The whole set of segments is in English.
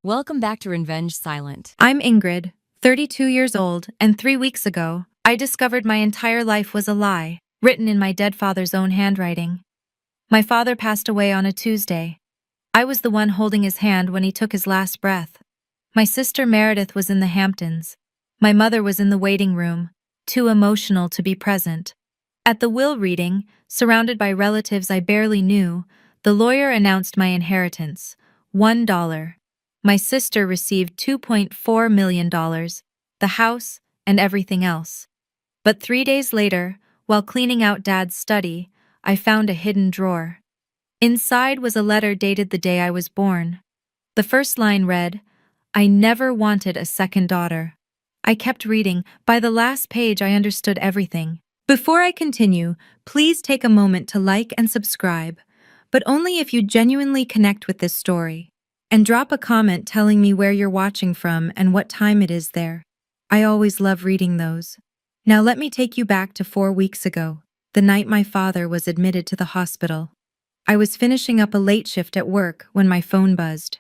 Welcome back to Revenge Silent. I'm Ingrid, 32 years old, and 3 weeks ago, I discovered my entire life was a lie, written in my dead father's own handwriting. My father passed away on a Tuesday. I was the one holding his hand when he took his last breath. My sister Meredith was in the Hamptons. My mother was in the waiting room, too emotional to be present. At the will reading, surrounded by relatives I barely knew, the lawyer announced my inheritance, $1. My sister received $2.4 million, the house, and everything else. But 3 days later, while cleaning out Dad's study, I found a hidden drawer. Inside was a letter dated the day I was born. The first line read, "I never wanted a second daughter." I kept reading. By the last page, I understood everything. Before I continue, please take a moment to like and subscribe, but only if you genuinely connect with this story. And drop a comment telling me where you're watching from and what time it is there. I always love reading those. Now let me take you back to 4 weeks ago, the night my father was admitted to the hospital. I was finishing up a late shift at work when my phone buzzed.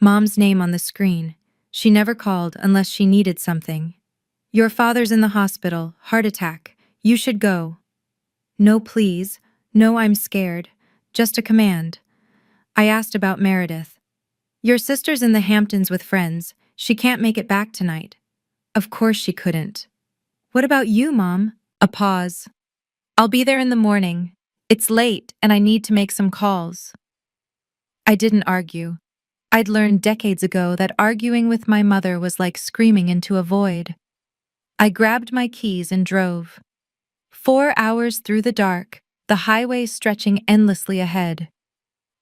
Mom's name on the screen. She never called unless she needed something. "Your father's in the hospital, heart attack. You should go." "No, please. No, I'm scared. Just a command." I asked about Meredith. "Your sister's in the Hamptons with friends. She can't make it back tonight." Of course she couldn't. "What about you, Mom?" A pause. "I'll be there in the morning. It's late and I need to make some calls." I didn't argue. I'd learned decades ago that arguing with my mother was like screaming into a void. I grabbed my keys and drove. 4 hours through the dark, the highway stretching endlessly ahead.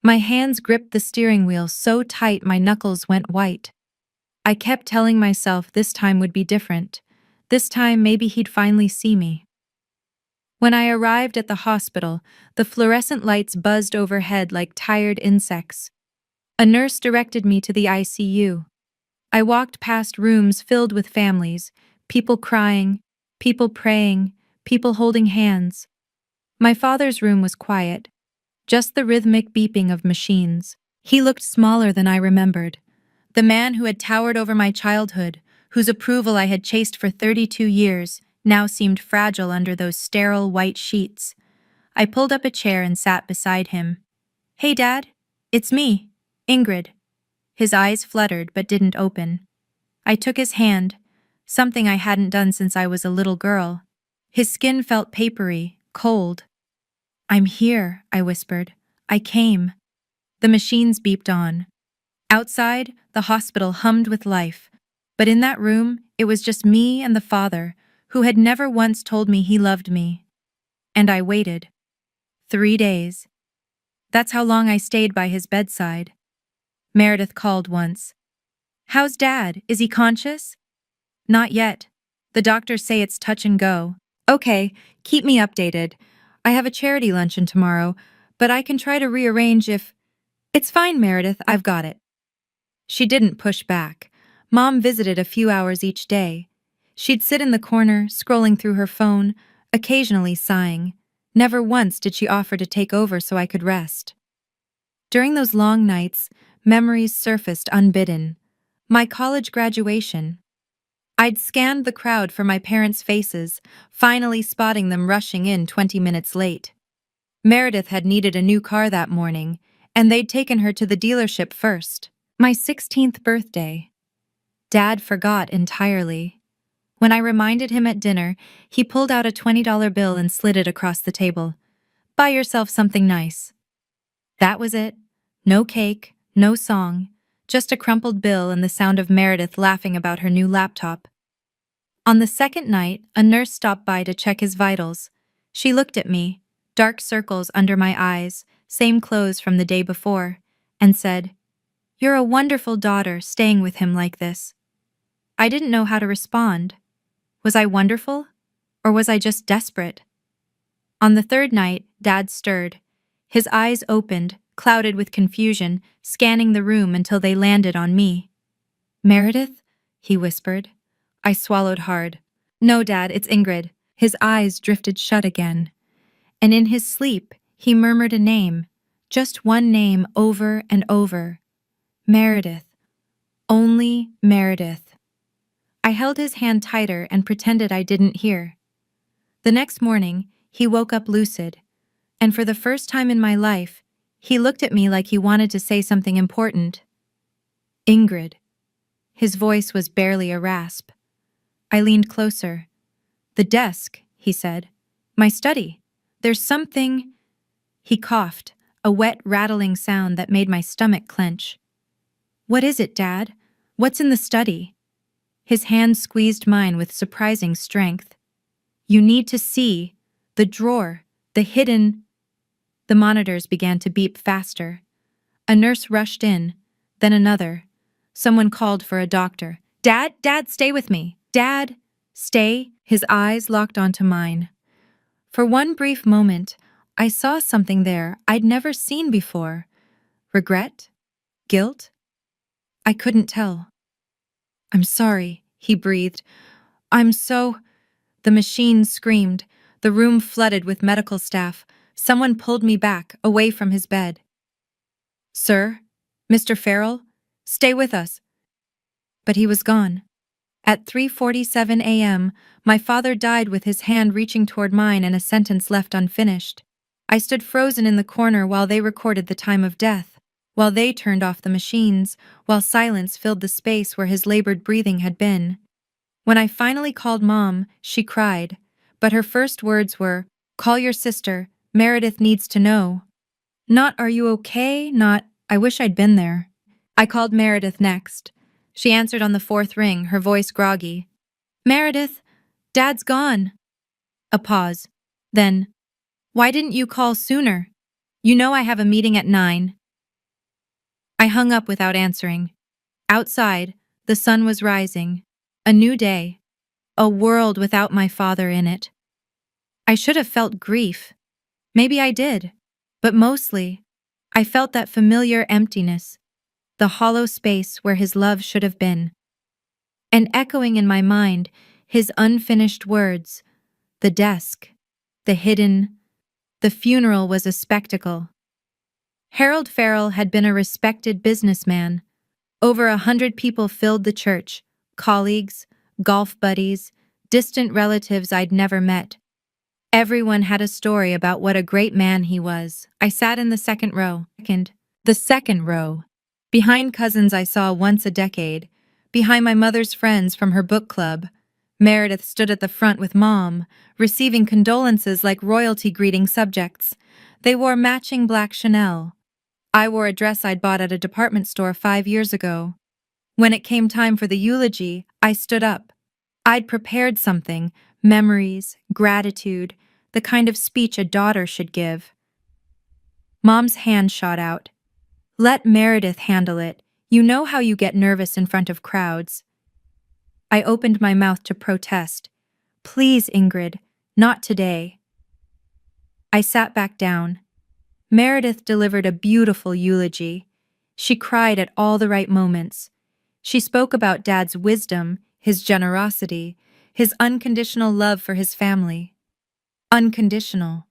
My hands gripped the steering wheel so tight my knuckles went white. I kept telling myself this time would be different. This time maybe he'd finally see me. When I arrived at the hospital, the fluorescent lights buzzed overhead like tired insects. A nurse directed me to the ICU. I walked past rooms filled with families, people crying, people praying, people holding hands. My father's room was quiet, just the rhythmic beeping of machines. He looked smaller than I remembered. The man who had towered over my childhood, whose approval I had chased for 32 years, now seemed fragile under those sterile white sheets. I pulled up a chair and sat beside him. "Hey, Dad. It's me, Ingrid." His eyes fluttered but didn't open. I took his hand, something I hadn't done since I was a little girl. His skin felt papery, cold. "I'm here," I whispered. "I came." The machines beeped on. Outside, the hospital hummed with life, but in that room, it was just me and the father, who had never once told me he loved me. And I waited. 3 days. That's how long I stayed by his bedside. Meredith called once. "How's Dad? Is he conscious?" "Not yet. The doctors say it's touch and go." "Okay, keep me updated. I have a charity luncheon tomorrow, but I can try to rearrange if—" "It's fine, Meredith, I've got it." She didn't push back. Mom visited a few hours each day. She'd sit in the corner, scrolling through her phone, occasionally sighing. Never once did she offer to take over so I could rest. During those long nights, memories surfaced unbidden. My college graduation. I'd scanned the crowd for my parents' faces, finally spotting them rushing in 20 minutes late. Meredith had needed a new car that morning, and they'd taken her to the dealership first. My 16th birthday. Dad forgot entirely. When I reminded him at dinner, he pulled out a $20 bill and slid it across the table. "Buy yourself something nice." That was it. No cake, no song, just a crumpled bill and the sound of Meredith laughing about her new laptop. On the second night, a nurse stopped by to check his vitals. She looked at me, dark circles under my eyes, same clothes from the day before, and said, "You're a wonderful daughter staying with him like this." I didn't know how to respond. Was I wonderful? Or was I just desperate? On the third night, Dad stirred. His eyes opened, clouded with confusion, scanning the room until they landed on me. "Meredith?" he whispered. I swallowed hard. "No, Dad, it's Ingrid." His eyes drifted shut again. And in his sleep, he murmured a name, just one name over and over. "Meredith. Only Meredith. I held his hand tighter and pretended I didn't hear. The next morning, he woke up lucid, and for the first time in my life, he looked at me like he wanted to say something important. Ingrid. His voice was barely a rasp. I leaned closer. The desk, he said. My study. There's something... He coughed, a wet, rattling sound that made my stomach clench. What is it, Dad? What's in the study? His hand squeezed mine with surprising strength. You need to see. The drawer. The hidden... The monitors began to beep faster. A nurse rushed in, then another. Someone called for a doctor. Dad, stay with me. Dad, stay. His eyes locked onto mine. For one brief moment, I saw something there I'd never seen before. Regret? Guilt? I couldn't tell. I'm sorry, he breathed. I'm so... The machine screamed. The room flooded with medical staff. Someone pulled me back, away from his bed. Sir? Mr. Farrell? Stay with us. But he was gone. At 3:47 a.m., my father died with his hand reaching toward mine and a sentence left unfinished. I stood frozen in the corner while they recorded the time of death, while they turned off the machines, while silence filled the space where his labored breathing had been. When I finally called Mom, she cried, but her first words were, "Call your sister, Meredith needs to know." Not, "Are you okay?" Not, "I wish I'd been there." I called Meredith next. She answered on the fourth ring, her voice groggy. "Meredith, Dad's gone." A pause. Then, "Why didn't you call sooner? You know I have a meeting at 9. I hung up without answering. Outside, the sun was rising. A new day. A world without my father in it. I should have felt grief. Maybe I did. But mostly, I felt that familiar emptiness, the hollow space where his love should have been. And echoing in my mind, his unfinished words, the desk, the hidden, the funeral was a spectacle. Harold Farrell had been a respected businessman. Over 100 people filled the church, colleagues, golf buddies, distant relatives I'd never met. Everyone had a story about what a great man he was. I sat in the second row. The second row. Behind cousins I saw once a decade. Behind my mother's friends from her book club. Meredith stood at the front with Mom, receiving condolences like royalty greeting subjects. They wore matching black Chanel. I wore a dress I'd bought at a department store 5 years ago. When it came time for the eulogy, I stood up. I'd prepared something, memories, gratitude, the kind of speech a daughter should give. Mom's hand shot out. Let Meredith handle it. You know how you get nervous in front of crowds. I opened my mouth to protest. Please, Ingrid, not today. I sat back down. Meredith delivered a beautiful eulogy. She cried at all the right moments. She spoke about Dad's wisdom, his generosity, his unconditional love for his family. Unconditional.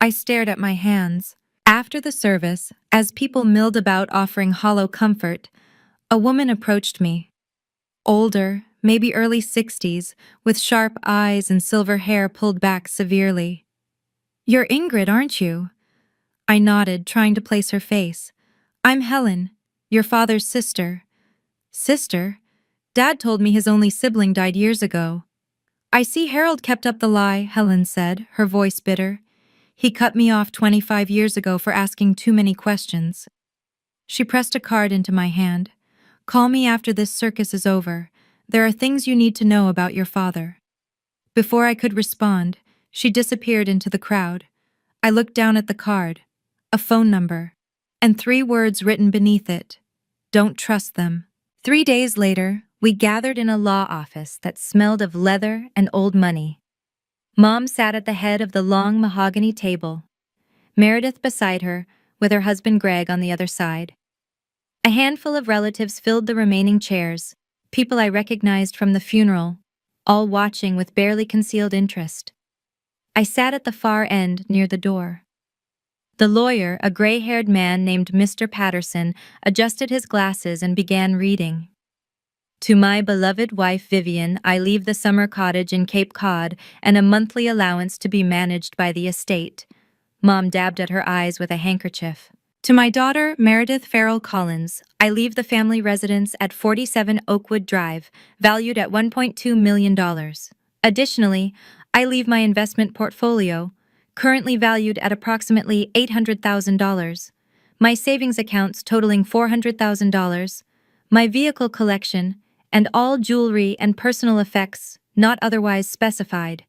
I stared at my hands. After the service, as people milled about offering hollow comfort, a woman approached me. Older, maybe early 60s, with sharp eyes and silver hair pulled back severely. You're Ingrid, aren't you? I nodded, trying to place her face. I'm Helen, your father's sister. Sister? Dad told me his only sibling died years ago. I see Harold kept up the lie, Helen said, her voice bitter. He cut me off 25 years ago for asking too many questions. She pressed a card into my hand. Call me after this circus is over. There are things you need to know about your father. Before I could respond, she disappeared into the crowd. I looked down at the card, a phone number, and 3 words written beneath it. Don't trust them. 3 days later, we gathered in a law office that smelled of leather and old money. Mom sat at the head of the long mahogany table, Meredith beside her, with her husband Greg on the other side. A handful of relatives filled the remaining chairs, people I recognized from the funeral, all watching with barely concealed interest. I sat at the far end near the door. The lawyer, a gray-haired man named Mr. Patterson, adjusted his glasses and began reading. To my beloved wife Vivian, I leave the summer cottage in Cape Cod and a monthly allowance to be managed by the estate. Mom dabbed at her eyes with a handkerchief. To my daughter, Meredith Farrell Collins, I leave the family residence at 47 Oakwood Drive, valued at $1.2 million. Additionally, I leave my investment portfolio, currently valued at approximately $800,000, my savings accounts totaling $400,000, my vehicle collection, and all jewelry and personal effects not otherwise specified.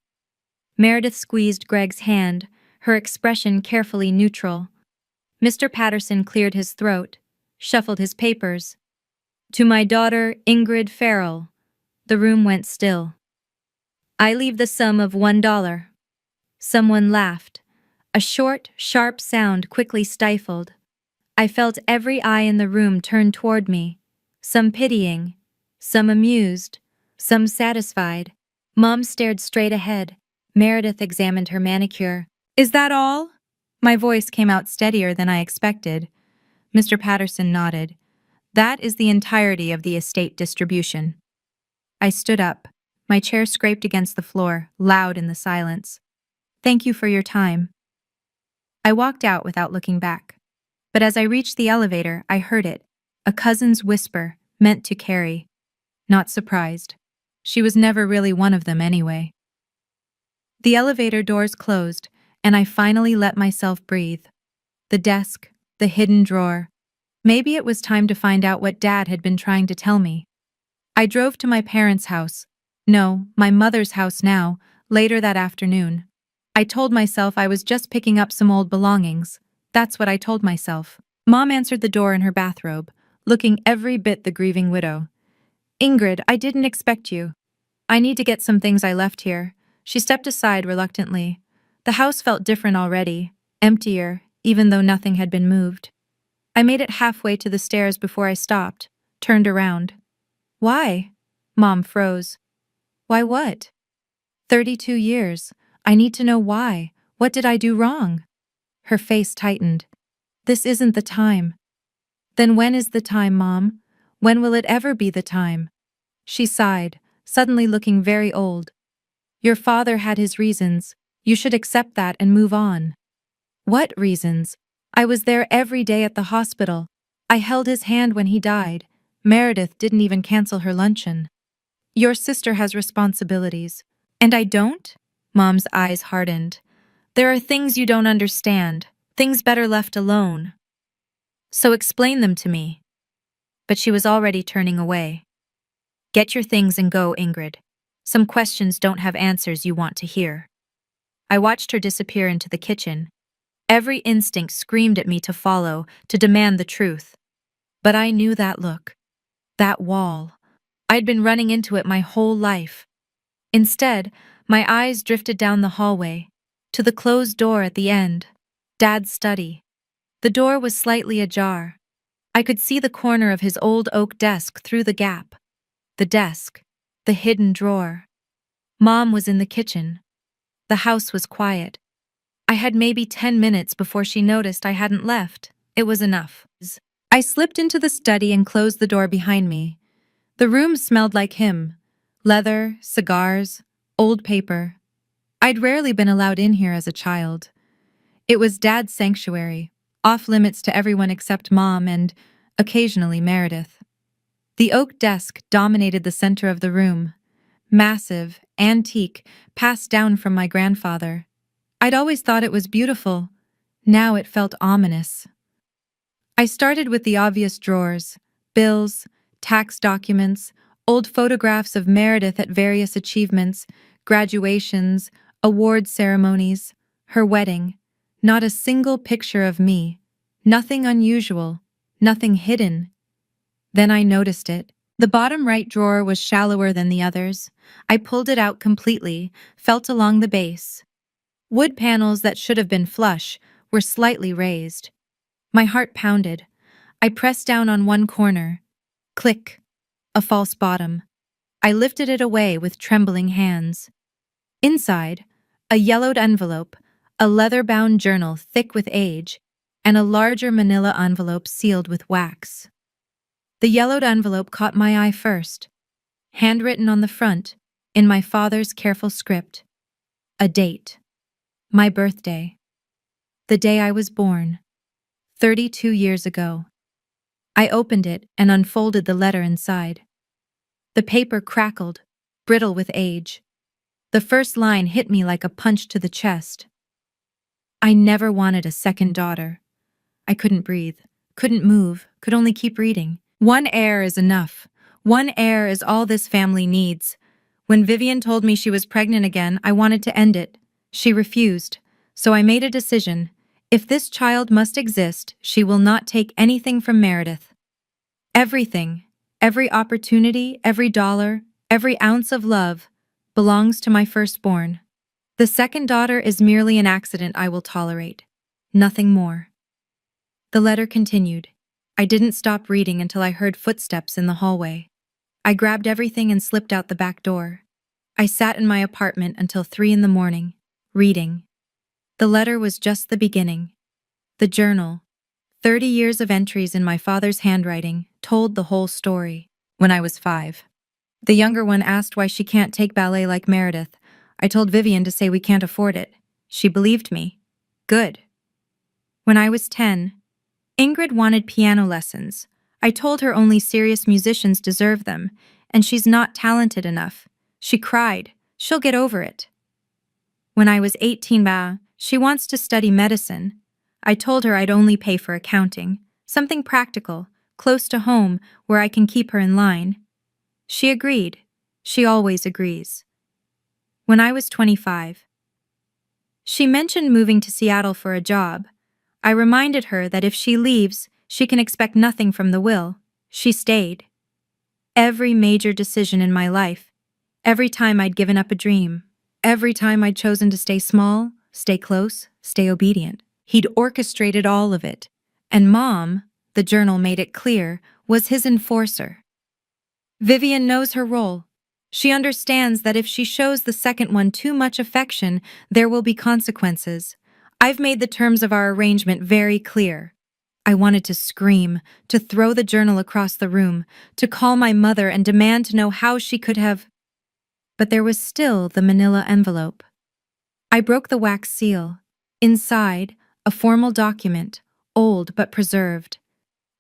Meredith squeezed Greg's hand, her expression carefully neutral. Mr. Patterson cleared his throat, shuffled his papers. To my daughter, Ingrid Farrell. The room went still. I leave the sum of $1. Someone laughed. A short, sharp sound quickly stifled. I felt every eye in the room turn toward me, some pitying, some amused, some satisfied. Mom stared straight ahead. Meredith examined her manicure. Is that all? My voice came out steadier than I expected. Mr. Patterson nodded. That is the entirety of the estate distribution. I stood up. My chair scraped against the floor, loud in the silence. Thank you for your time. I walked out without looking back. But as I reached the elevator, I heard it, a cousin's whisper, meant to Carrie. Not surprised. She was never really one of them anyway. The elevator doors closed, and I finally let myself breathe. The desk, the hidden drawer. Maybe it was time to find out what Dad had been trying to tell me. I drove to my parents' house. No, my mother's house now, later that afternoon. I told myself I was just picking up some old belongings. That's what I told myself. Mom answered the door in her bathrobe, looking every bit the grieving widow. Ingrid, I didn't expect you. I need to get some things I left here. She stepped aside reluctantly. The house felt different already, emptier, even though nothing had been moved. I made it halfway to the stairs before I stopped, turned around. Why? Mom froze. Why what? 32 years. I need to know why. What did I do wrong? Her face tightened. This isn't the time. Then when is the time, Mom? When will it ever be the time? She sighed, suddenly looking very old. Your father had his reasons. You should accept that and move on. What reasons? I was there every day at the hospital. I held his hand when he died. Meredith didn't even cancel her luncheon. Your sister has responsibilities. And I don't? Mom's eyes hardened. There are things you don't understand, things better left alone. So explain them to me. But she was already turning away. Get your things and go, Ingrid. Some questions don't have answers you want to hear. I watched her disappear into the kitchen. Every instinct screamed at me to follow, to demand the truth. But I knew that look. That wall. I'd been running into it my whole life. Instead, my eyes drifted down the hallway, to the closed door at the end. Dad's study. The door was slightly ajar. I could see the corner of his old oak desk through the gap. The desk. The hidden drawer. Mom was in the kitchen. The house was quiet. I had maybe 10 minutes before she noticed I hadn't left. It was enough. I slipped into the study and closed the door behind me. The room smelled like him. Leather, cigars, old paper. I'd rarely been allowed in here as a child. It was Dad's sanctuary, off limits to everyone except Mom and, occasionally, Meredith. The oak desk dominated the center of the room. Massive, antique, passed down from my grandfather. I'd always thought it was beautiful. Now it felt ominous. I started with the obvious drawers: bills, tax documents, old photographs of Meredith at various achievements, graduations, award ceremonies, her wedding. Not a single picture of me. Nothing unusual, nothing hidden. Then I noticed it. The bottom right drawer was shallower than the others. I pulled it out completely, felt along the base. Wood panels that should have been flush were slightly raised. My heart pounded. I pressed down on one corner. Click. A false bottom. I lifted it away with trembling hands. Inside, a yellowed envelope, a leather-bound journal thick with age, and a larger manila envelope sealed with wax. The yellowed envelope caught my eye first. Handwritten on the front, in my father's careful script, a date. My birthday. The day I was born. 32 years ago. I opened it and unfolded the letter inside. The paper crackled, brittle with age. The first line hit me like a punch to the chest. I never wanted a second daughter. I couldn't breathe, couldn't move, could only keep reading. One heir is enough. One heir is all this family needs. When Vivian told me she was pregnant again, I wanted to end it. She refused, so I made a decision. If this child must exist, she will not take anything from Meredith. Everything, every opportunity, every dollar, every ounce of love, belongs to my firstborn. The second daughter is merely an accident I will tolerate. Nothing more. The letter continued. I didn't stop reading until I heard footsteps in the hallway. I grabbed everything and slipped out the back door. I sat in my apartment until 3 a.m, reading. The letter was just the beginning. The journal, 30 years of entries in my father's handwriting, told the whole story. When I was 5. The younger one asked why she can't take ballet like Meredith. I told Vivian to say we can't afford it. She believed me. Good. When I was 10, Ingrid wanted piano lessons. I told her only serious musicians deserve them, and she's not talented enough. She cried. She'll get over it. When I was 18, she wants to study medicine. I told her I'd only pay for accounting, something practical, close to home, where I can keep her in line. She agreed. She always agrees. When I was 25, she mentioned moving to Seattle for a job. I reminded her that if she leaves, she can expect nothing from the will. She stayed. Every major decision in my life, every time I'd given up a dream, every time I'd chosen to stay small, stay close, stay obedient, he'd orchestrated all of it. And Mom, the journal made it clear, was his enforcer. Vivian knows her role. She understands that if she shows the second one too much affection, there will be consequences. I've made the terms of our arrangement very clear. I wanted to scream, to throw the journal across the room, to call my mother and demand to know how she could have. But there was still the manila envelope. I broke the wax seal. Inside, a formal document, old but preserved.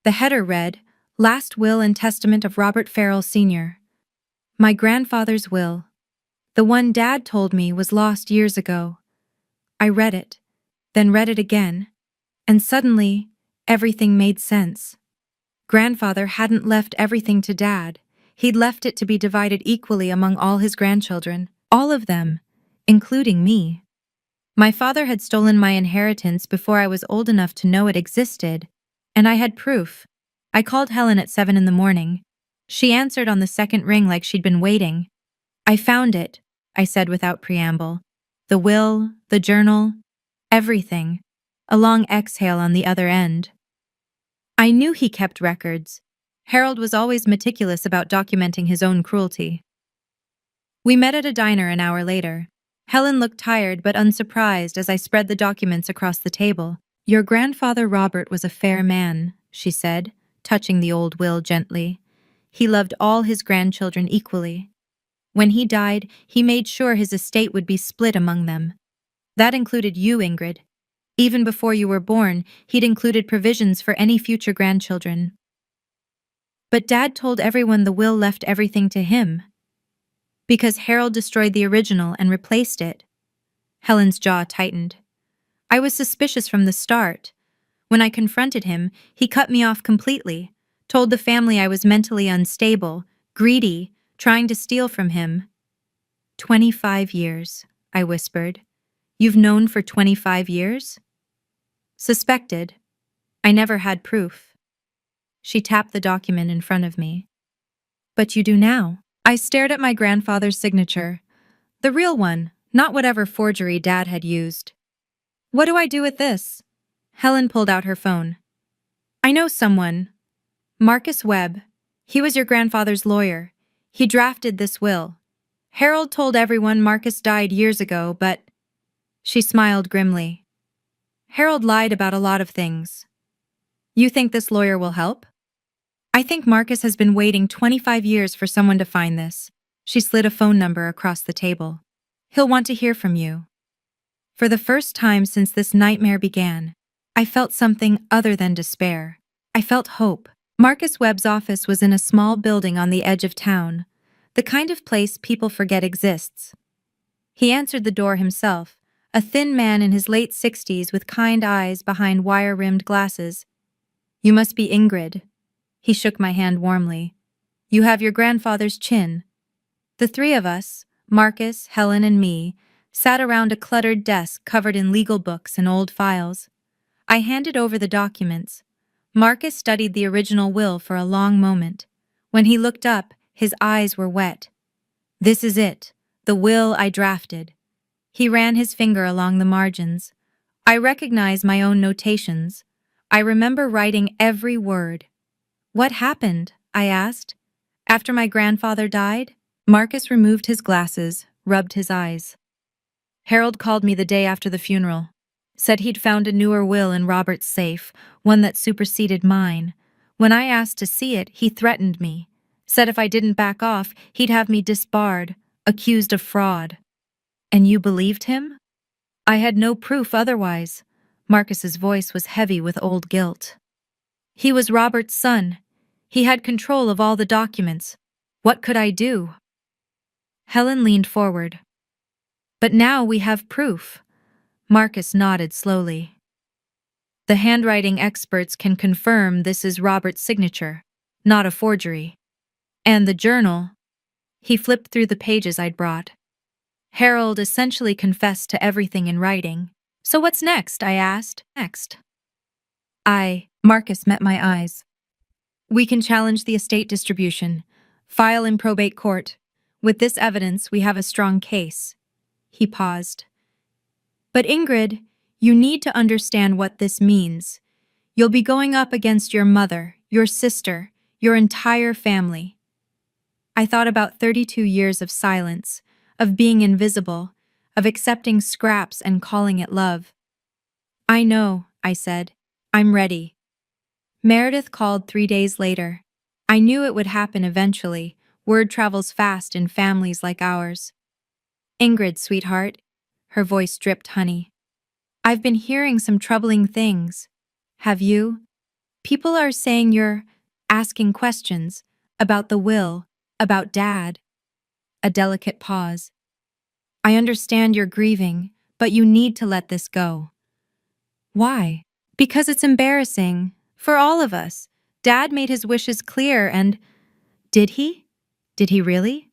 The header read, Last Will and Testament of Robert Farrell Sr. My grandfather's will. The one Dad told me was lost years ago. I read it, then read it again, and suddenly, everything made sense. Grandfather hadn't left everything to Dad. He'd left it to be divided equally among all his grandchildren, all of them, including me. My father had stolen my inheritance before I was old enough to know it existed, and I had proof. I called Helen at 7 a.m. She answered on the second ring like she'd been waiting. I found it, I said without preamble. The will, the journal, everything. A long exhale on the other end. I knew he kept records. Harold was always meticulous about documenting his own cruelty. We met at a diner an hour later. Helen looked tired but unsurprised as I spread the documents across the table. Your grandfather Robert was a fair man, she said, touching the old will gently. He loved all his grandchildren equally. When he died, he made sure his estate would be split among them. That included you, Ingrid. Even before you were born, he'd included provisions for any future grandchildren. But Dad told everyone the will left everything to him. Because Harold destroyed the original and replaced it. Helen's jaw tightened. I was suspicious from the start. When I confronted him, he cut me off completely, told the family I was mentally unstable, greedy, trying to steal from him. 25 years, I whispered. You've known for 25 years? Suspected. I never had proof. She tapped the document in front of me. But you do now. I stared at my grandfather's signature. The real one, not whatever forgery Dad had used. What do I do with this? Helen pulled out her phone. I know someone. Marcus Webb. He was your grandfather's lawyer. He drafted this will. Harold told everyone Marcus died years ago, but... She smiled grimly. Harold lied about a lot of things. You think this lawyer will help? I think Marcus has been waiting 25 years for someone to find this. She slid a phone number across the table. He'll want to hear from you. For the first time since this nightmare began, I felt something other than despair. I felt hope. Marcus Webb's office was in a small building on the edge of town, the kind of place people forget exists. He answered the door himself, a thin man in his late 60s with kind eyes behind wire-rimmed glasses. "You must be Ingrid." He shook my hand warmly. "You have your grandfather's chin." The three of us, Marcus, Helen, and me, sat around a cluttered desk covered in legal books and old files. I handed over the documents. Marcus studied the original will for a long moment. When he looked up, his eyes were wet. "This is it, the will I drafted." He ran his finger along the margins. I recognized my own notations. I remember writing every word. "What happened?" I asked. "After my grandfather died?" Marcus removed his glasses, rubbed his eyes. "Harold called me the day after the funeral. Said he'd found a newer will in Robert's safe, one that superseded mine. When I asked to see it, he threatened me. Said if I didn't back off, he'd have me disbarred, accused of fraud." "And you believed him?" "I had no proof otherwise." Marcus's voice was heavy with old guilt. "He was Robert's son. He had control of all the documents. What could I do?" Helen leaned forward. "But now we have proof." Marcus nodded slowly. "The handwriting experts can confirm this is Robert's signature, not a forgery. And the journal." He flipped through the pages I'd brought. "Harold essentially confessed to everything in writing." "So what's next?" I asked. "Next." Marcus met my eyes. "We can challenge the estate distribution, file in probate court. With this evidence, we have a strong case." He paused. "But Ingrid, you need to understand what this means. You'll be going up against your mother, your sister, your entire family." I thought about 32 years of silence, of being invisible, of accepting scraps and calling it love. "I know," I said. "I'm ready." Meredith called 3 days later. I knew it would happen eventually. Word travels fast in families like ours. "Ingrid, sweetheart." Her voice dripped honey. "I've been hearing some troubling things. Have you? People are saying you're asking questions about the will, about Dad." A delicate pause. "I understand you're grieving, but you need to let this go." "Why?" "Because it's embarrassing. For all of us. Dad made his wishes clear and—" "Did he? Did he really?"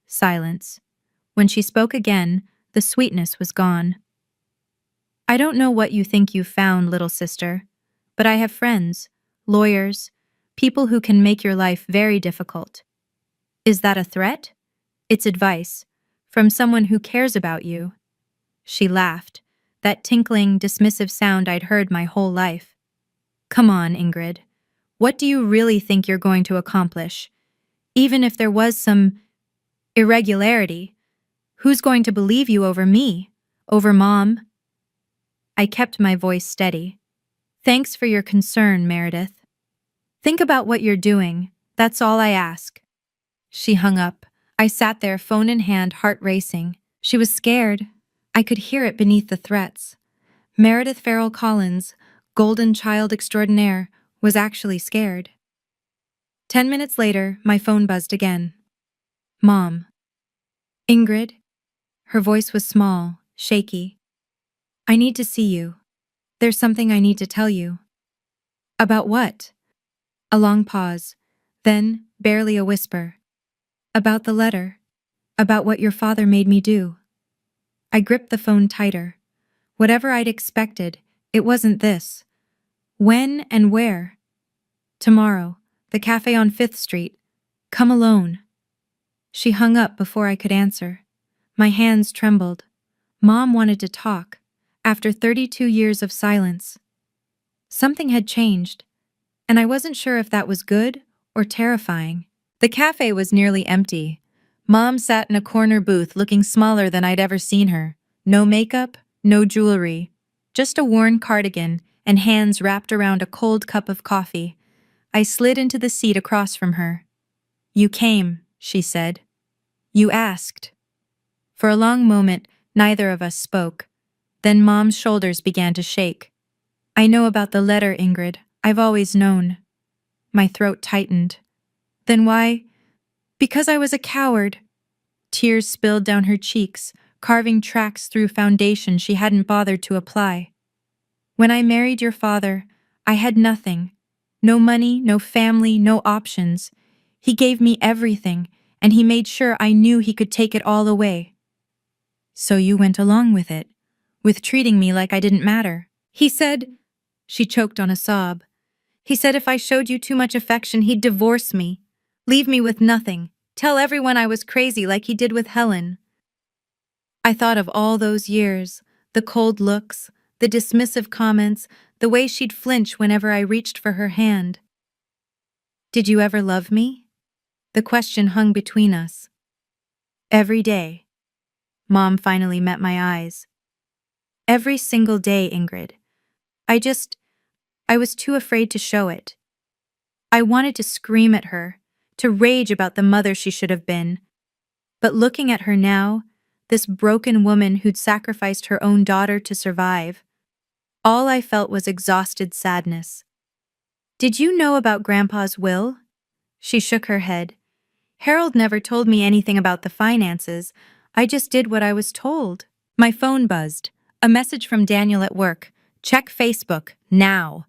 Silence. When she spoke again, the sweetness was gone. "I don't know what you think you've found, little sister, but I have friends, lawyers, people who can make your life very difficult." "Is that a threat?" "It's advice, from someone who cares about you." She laughed, that tinkling, dismissive sound I'd heard my whole life. "Come on, Ingrid. What do you really think you're going to accomplish? Even if there was some irregularity, who's going to believe you over me? Over Mom?" I kept my voice steady. "Thanks for your concern, Meredith. Think about what you're doing. That's all I ask." She hung up. I sat there, phone in hand, heart racing. She was scared. I could hear it beneath the threats. Meredith Farrell Collins, golden child extraordinaire, was actually scared. 10 minutes later, my phone buzzed again. "Mom." "Ingrid?" Her voice was small, shaky. "I need to see you. There's something I need to tell you." "About what?" A long pause, then barely a whisper. "About the letter. About what your father made me do." I gripped the phone tighter. Whatever I'd expected, it wasn't this. "When and where?" "Tomorrow, the cafe on 5th Street. Come alone." She hung up before I could answer. My hands trembled. Mom wanted to talk, after 32 years of silence. Something had changed, and I wasn't sure if that was good or terrifying. The cafe was nearly empty. Mom sat in a corner booth looking smaller than I'd ever seen her. No makeup, no jewelry, just a worn cardigan and hands wrapped around a cold cup of coffee. I slid into the seat across from her. "You came," she said. "You asked." For a long moment, neither of us spoke. Then Mom's shoulders began to shake. "I know about the letter, Ingrid. I've always known." My throat tightened. "Then why?" "Because I was a coward." Tears spilled down her cheeks, carving tracks through foundation she hadn't bothered to apply. "When I married your father, I had nothing. No money, no family, no options. He gave me everything, and he made sure I knew he could take it all away." "So you went along with treating me like I didn't matter." "He said," she choked on a sob, "he said if I showed you too much affection, he'd divorce me, leave me with nothing, tell everyone I was crazy like he did with Helen." I thought of all those years, the cold looks, the dismissive comments, the way she'd flinch whenever I reached for her hand. "Did you ever love me?" The question hung between us. "Every day." Mom finally met my eyes. "Every single day, Ingrid. I just, I was too afraid to show it. I wanted to scream at her, to rage about the mother she should have been. But looking at her now, this broken woman who'd sacrificed her own daughter to survive, all I felt was exhausted sadness. "Did you know about Grandpa's will?" She shook her head. "Harold never told me anything about the finances. I just did what I was told." My phone buzzed. A message from Daniel at work. "Check Facebook, now."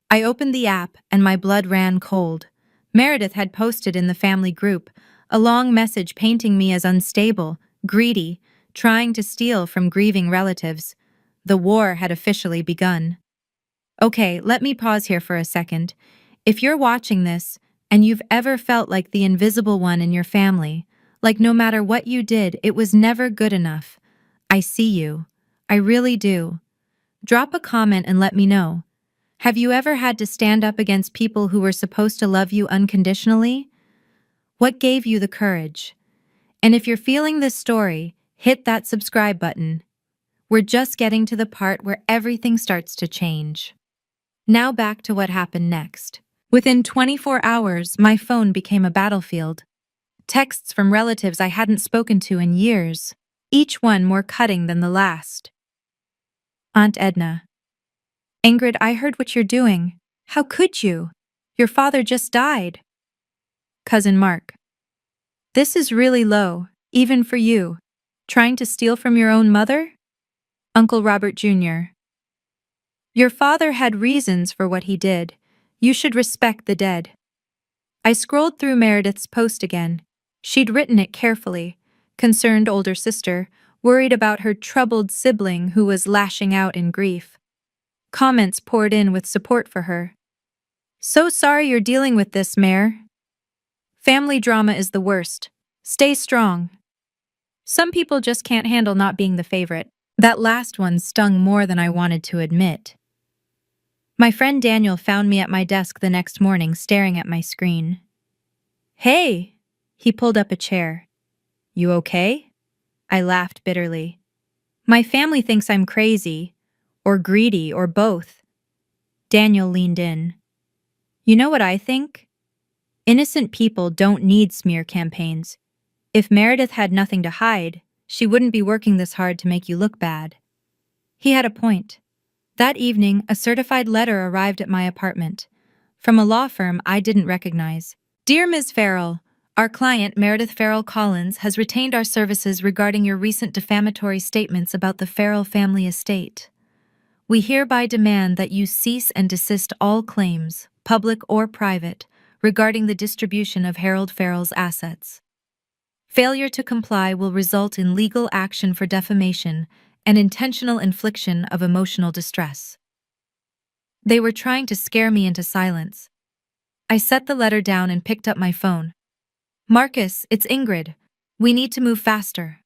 I opened the app and my blood ran cold. Meredith had posted in the family group a long message painting me as unstable, greedy, trying to steal from grieving relatives. The war had officially begun. Okay, let me pause here for a second. If you're watching this, and you've ever felt like the invisible one in your family, like no matter what you did, it was never good enough, I see you. I really do. Drop a comment and let me know. Have you ever had to stand up against people who were supposed to love you unconditionally? What gave you the courage? And if you're feeling this story, hit that subscribe button. We're just getting to the part where everything starts to change. Now back to what happened next. Within 24 hours, my phone became a battlefield. Texts from relatives I hadn't spoken to in years, each one more cutting than the last. "Aunt Edna. Ingrid, I heard what you're doing. How could you? Your father just died." Cousin Mark. "This is really low, even for you. Trying to steal from your own mother?" Uncle Robert Jr. "Your father had reasons for what he did. You should respect the dead." I scrolled through Meredith's post again. She'd written it carefully. Concerned older sister, worried about her troubled sibling who was lashing out in grief. Comments poured in with support for her. "So sorry you're dealing with this, Mare. Family drama is the worst. Stay strong." Some people just can't handle not being the favorite. That last one stung more than I wanted to admit. My friend Daniel found me at my desk the next morning staring at my screen. "Hey!" He pulled up a chair. "You okay?" I laughed bitterly. "My family thinks I'm crazy, or greedy, or both." Daniel leaned in. "You know what I think? Innocent people don't need smear campaigns. If Meredith had nothing to hide, she wouldn't be working this hard to make you look bad." He had a point. That evening, a certified letter arrived at my apartment, from a law firm I didn't recognize. "Dear Ms. Farrell, our client, Meredith Farrell Collins, has retained our services regarding your recent defamatory statements about the Farrell family estate. We hereby demand that you cease and desist all claims, public or private, regarding the distribution of Harold Farrell's assets. Failure to comply will result in legal action for defamation and intentional infliction of emotional distress." They were trying to scare me into silence. I set the letter down and picked up my phone. "Marcus, it's Ingrid. We need to move faster."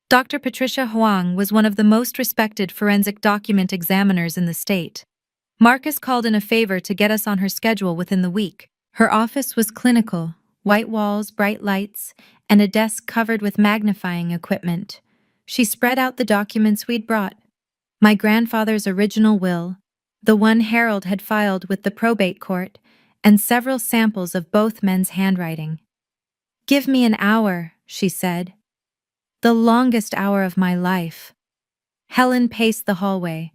Dr. Patricia Huang was one of the most respected forensic document examiners in the state. Marcus called in a favor to get us on her schedule within the week. Her office was clinical, white walls, bright lights, and a desk covered with magnifying equipment. She spread out the documents we'd brought. My grandfather's original will, the one Harold had filed with the probate court, and several samples of both men's handwriting. "Give me an hour," she said. "The longest hour of my life." Helen paced the hallway.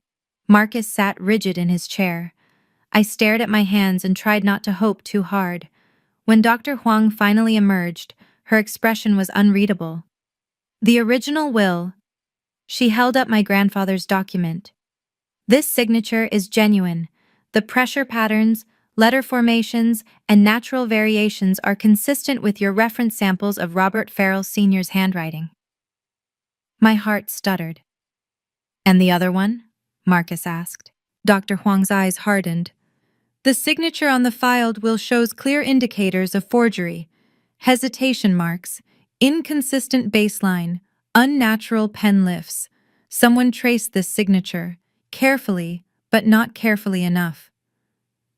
Marcus sat rigid in his chair. I stared at my hands and tried not to hope too hard. When Dr. Huang finally emerged, her expression was unreadable. "The original will." She held up my grandfather's document. "This signature is genuine. The pressure patterns, letter formations, and natural variations are consistent with your reference samples of Robert Farrell Sr.'s handwriting." My heart stuttered. "And the other one?" Marcus asked. Dr. Huang's eyes hardened. "The signature on the filed will shows clear indicators of forgery, hesitation marks, inconsistent baseline, unnatural pen lifts. Someone traced this signature, carefully, but not carefully enough."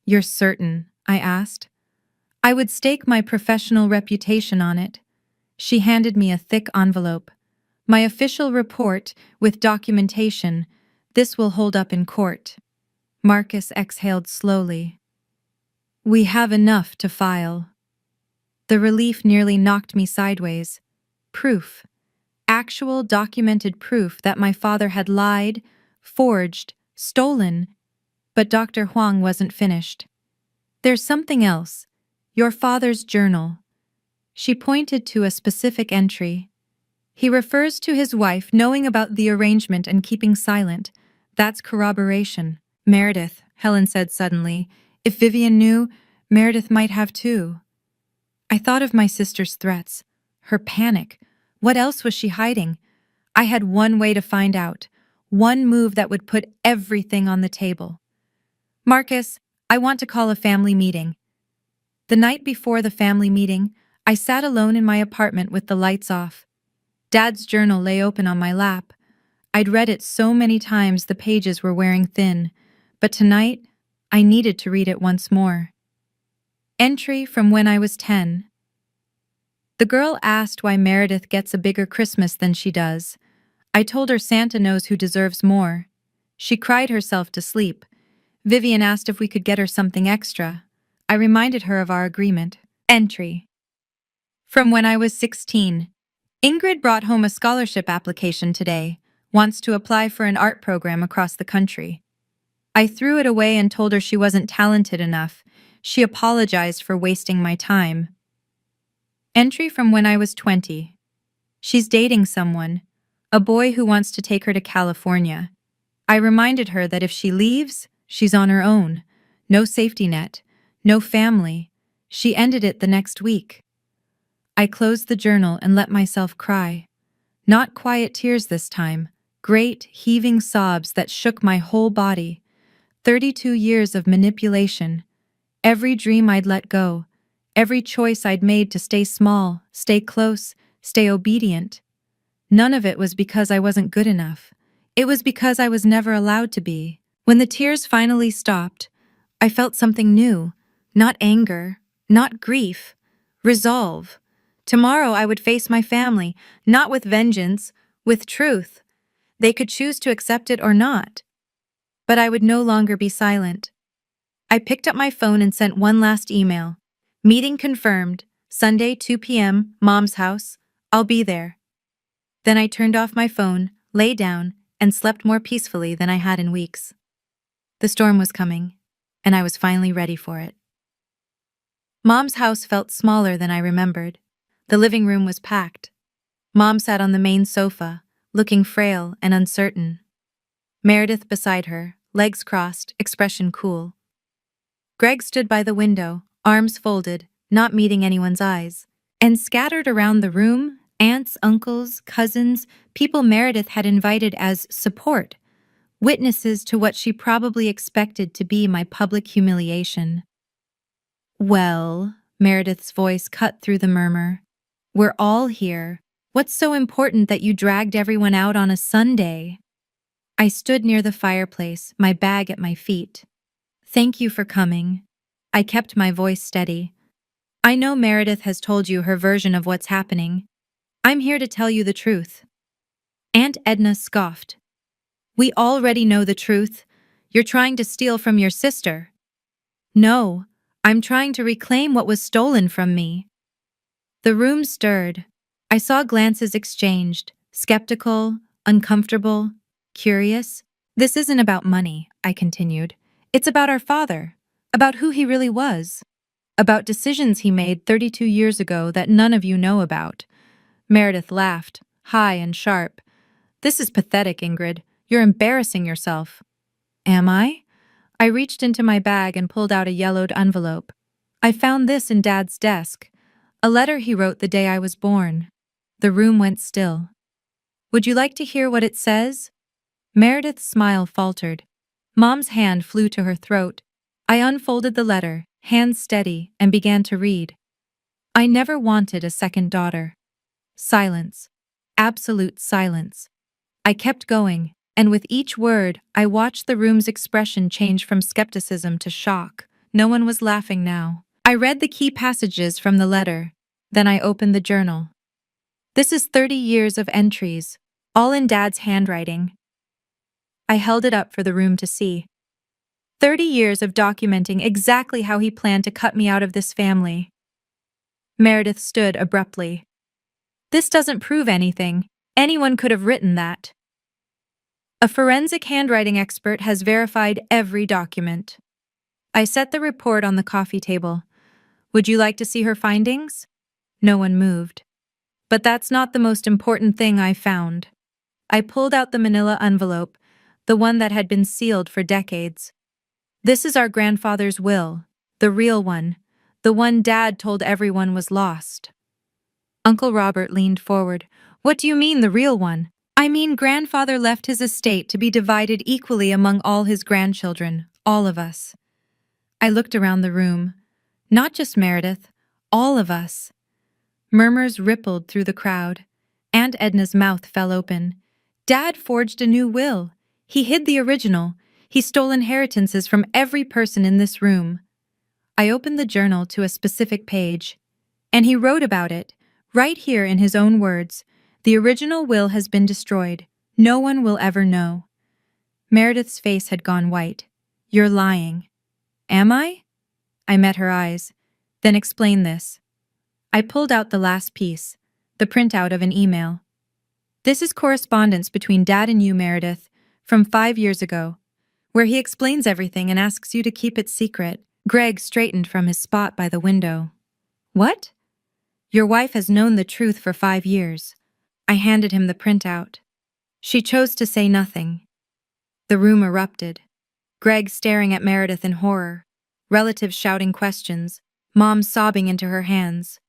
"You're certain?" I asked. "I would stake my professional reputation on it." She handed me a thick envelope. "My official report, with documentation. This will hold up in court." Marcus exhaled slowly. "We have enough to file." The relief nearly knocked me sideways. Proof. Actual documented proof that my father had lied, forged, stolen. But Dr. Huang wasn't finished. "There's something else. Your father's journal." She pointed to a specific entry. "He refers to his wife knowing about the arrangement and keeping silent. That's corroboration." "Meredith," Helen said suddenly. "If Vivian knew, Meredith might have too." I thought of my sister's threats, her panic. What else was she hiding? I had one way to find out, one move that would put everything on the table. "Marcus, I want to call a family meeting." The night before the family meeting, I sat alone in my apartment with the lights off. Dad's journal lay open on my lap. I'd read it so many times the pages were wearing thin, but tonight, I needed to read it once more. Entry from when I was 10. The girl asked why Meredith gets a bigger Christmas than she does. I told her Santa knows who deserves more. She cried herself to sleep. Vivian asked if we could get her something extra. I reminded her of our agreement. Entry. From when I was 16. Ingrid brought home a scholarship application today. Wants to apply for an art program across the country. I threw it away and told her she wasn't talented enough. She apologized for wasting my time. Entry from when I was 20. She's dating someone, a boy who wants to take her to California. I reminded her that if she leaves, she's on her own. No safety net, no family. She ended it the next week. I closed the journal and let myself cry. Not quiet tears this time, great, heaving sobs that shook my whole body. 32 years of manipulation. Every dream I'd let go. Every choice I'd made to stay small, stay close, stay obedient. None of it was because I wasn't good enough. It was because I was never allowed to be. When the tears finally stopped, I felt something new. Not anger, not grief. Resolve. Tomorrow I would face my family, not with vengeance, with truth. They could choose to accept it or not. But I would no longer be silent. I picked up my phone and sent one last email. "Meeting confirmed. Sunday, 2 p.m., Mom's house. I'll be there." Then I turned off my phone, lay down, and slept more peacefully than I had in weeks. The storm was coming, and I was finally ready for it. Mom's house felt smaller than I remembered. The living room was packed. Mom sat on the main sofa, looking frail and uncertain. Meredith beside her, legs crossed, expression cool. Greg stood by the window, arms folded, not meeting anyone's eyes. And scattered around the room, aunts, uncles, cousins, people Meredith had invited as support, witnesses to what she probably expected to be my public humiliation. "Well," Meredith's voice cut through the murmur, "we're all here. What's so important that you dragged everyone out on a Sunday?" I stood near the fireplace, my bag at my feet. "Thank you for coming." I kept my voice steady. "I know Meredith has told you her version of what's happening. I'm here to tell you the truth." Aunt Edna scoffed. "We already know the truth. You're trying to steal from your sister. No, I'm trying to reclaim what was stolen from me. The room stirred. I saw glances exchanged, skeptical, uncomfortable, curious. This isn't about money, I continued. It's about our father, about who he really was, about decisions he made 32 years ago that none of you know about. Meredith laughed, high and sharp. This is pathetic, Ingrid. You're embarrassing yourself. Am I? I reached into my bag and pulled out a yellowed envelope. I found this in Dad's desk, a letter he wrote the day I was born. The room went still. Would you like to hear what it says? Meredith's smile faltered. Mom's hand flew to her throat. I unfolded the letter, hands steady, and began to read. I never wanted a second daughter. Silence. Absolute silence. I kept going, and with each word, I watched the room's expression change from skepticism to shock. No one was laughing now. I read the key passages from the letter. Then I opened the journal. This is 30 years of entries, all in Dad's handwriting. I held it up for the room to see. 30 years of documenting exactly how he planned to cut me out of this family. Meredith stood abruptly. This doesn't prove anything. Anyone could have written that. A forensic handwriting expert has verified every document. I set the report on the coffee table. Would you like to see her findings? No one moved. But that's not the most important thing I found. I pulled out the manila envelope, the one that had been sealed for decades. This is our grandfather's will, the real one, the one Dad told everyone was lost. Uncle Robert leaned forward. What do you mean, the real one? I mean, Grandfather left his estate to be divided equally among all his grandchildren, all of us. I looked around the room. Not just Meredith, all of us. Murmurs rippled through the crowd. Aunt Edna's mouth fell open. Dad forged a new will. He hid the original. He stole inheritances from every person in this room. I opened the journal to a specific page. And he wrote about it, right here in his own words. The original will has been destroyed. No one will ever know. Meredith's face had gone white. You're lying. Am I? I met her eyes. Then explain this. I pulled out the last piece, the printout of an email. This is correspondence between Dad and you, Meredith, from 5 years ago, where he explains everything and asks you to keep it secret. Greg straightened from his spot by the window. What? Your wife has known the truth for 5 years. I handed him the printout. She chose to say nothing. The room erupted. Greg staring at Meredith in horror, relatives shouting questions, Mom sobbing into her hands.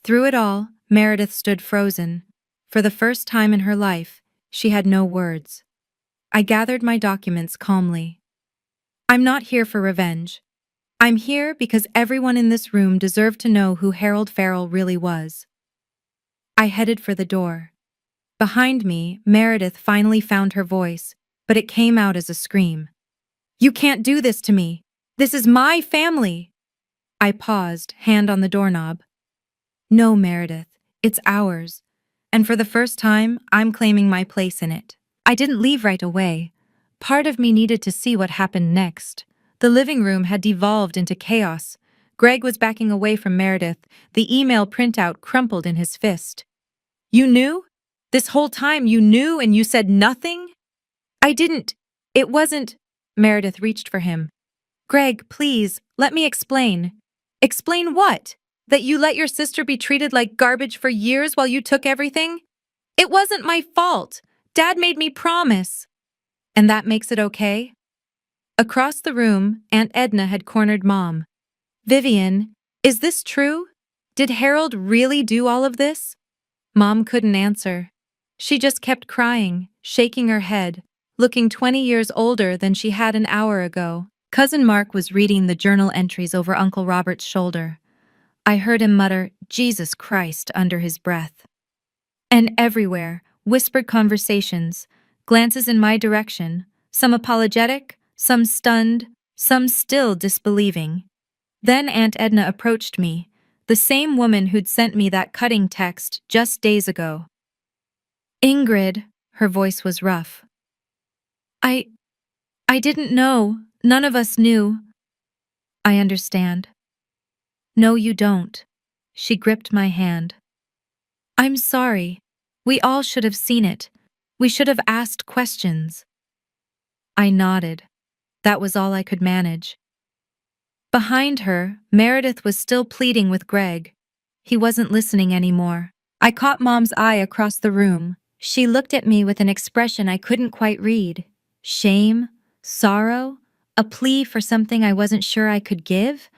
Through it all, Meredith stood frozen. For the first time in her life, she had no words. I gathered my documents calmly. I'm not here for revenge. I'm here because everyone in this room deserved to know who Harold Farrell really was. I headed for the door. Behind me, Meredith finally found her voice, but it came out as a scream. You can't do this to me. This is my family. I paused, hand on the doorknob. No, Meredith, it's ours. And for the first time, I'm claiming my place in it. I didn't leave right away. Part of me needed to see what happened next. The living room had devolved into chaos. Greg was backing away from Meredith, the email printout crumpled in his fist. You knew? This whole time you knew and you said nothing? I didn't. It wasn't. Meredith reached for him. Greg, please, let me explain. Explain what? That you let your sister be treated like garbage for years while you took everything? It wasn't my fault. Dad made me promise. And that makes it okay? Across the room, Aunt Edna had cornered Mom. Vivian, is this true? Did Harold really do all of this? Mom couldn't answer. She just kept crying, shaking her head, looking 20 years older than she had an hour ago. Cousin Mark was reading the journal entries over Uncle Robert's shoulder. I heard him mutter, Jesus Christ, under his breath. And everywhere, whispered conversations, glances in my direction, some apologetic, some stunned, some still disbelieving. Then Aunt Edna approached me, the same woman who'd sent me that cutting text just days ago. Ingrid, her voice was rough. I didn't know. None of us knew. I understand. No, you don't. She gripped my hand. I'm sorry. We all should have seen it. We should have asked questions. I nodded. That was all I could manage. Behind her, Meredith was still pleading with Greg. He wasn't listening anymore. I caught Mom's eye across the room. She looked at me with an expression I couldn't quite read. Shame? Sorrow? A plea for something I wasn't sure I could give?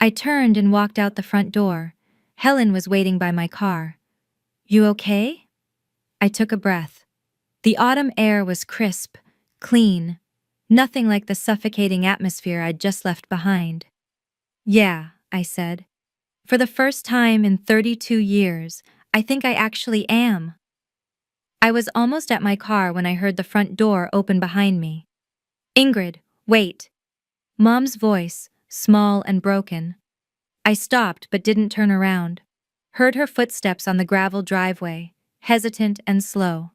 I turned and walked out the front door. Helen was waiting by my car. You okay? I took a breath. The autumn air was crisp, clean, nothing like the suffocating atmosphere I'd just left behind. Yeah, I said. For the first time in 32 years, I think I actually am. I was almost at my car when I heard the front door open behind me. Ingrid, wait. Mom's voice, small and broken. I stopped but didn't turn around. Heard her footsteps on the gravel driveway, hesitant and slow.